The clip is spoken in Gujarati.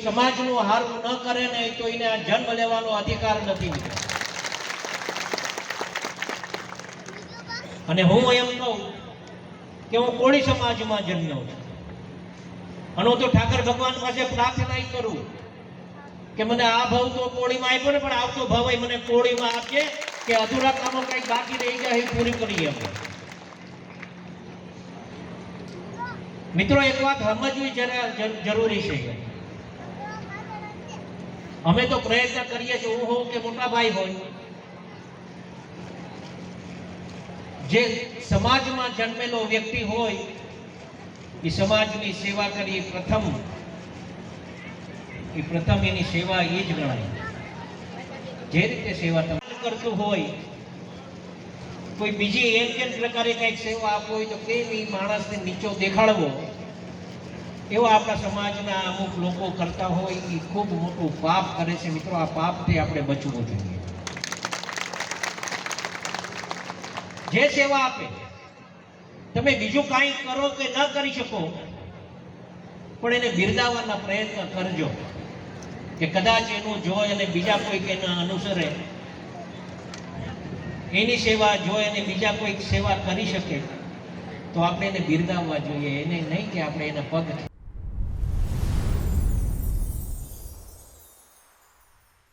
સમાજનું હારું ન કરે ને તો એને આ જન્મ લેવાનો અધિકાર નથી. અને હું એમ કહું કે હું કોળી સમાજમાં જન્મ્યો છું અને હું તો ઠાકર ભગવાન પાસે પ્રાર્થના કરું કે મને આ ભાવ તો કોળીમાં આપ્યો ને, પણ આવતો ભાવ મને કોળીમાં આપજે કે અધૂરા કામો કઈક બાકી રહી જાય એ પૂરી કરીએ. મિત્રો, એક વાત સમજવી જરૂરી છે. અમે તો પ્રયત્ન કરીએ છીએ, હું હોઉં કે મોટા ભાઈ હોય, જે સમાજમાં જન્મેલો વ્યક્તિ હોય એ સમાજની સેવા કરી પ્રથમ એની સેવા એ જ ગણાય. જે રીતે સેવા તમે કરતું હોય, કોઈ બીજી એમ પ્રકારે કઈક સેવા આપવી હોય તો કેમ એ માણસને નીચો દેખાડવો, એવા આપણા સમાજના અમુક લોકો કરતા હોય એ ખૂબ મોટું પાપ કરે છે. મિત્રો, આ પાપથી આપણે બચવું જોઈએ. જે સેવા આપે, તમે બીજું કાંઈ કરો કે ન કરી શકો, પણ એને બિરદાવવાના પ્રયત્ન કરજો કે કદાચ એનું જોઈ અને બીજા કોઈક એના અનુસરે, એની સેવા જોઈ અને બીજા કોઈક સેવા કરી શકે તો આપણે એને બિરદાવવા જોઈએ, એને નહીં કે આપણે એના પગ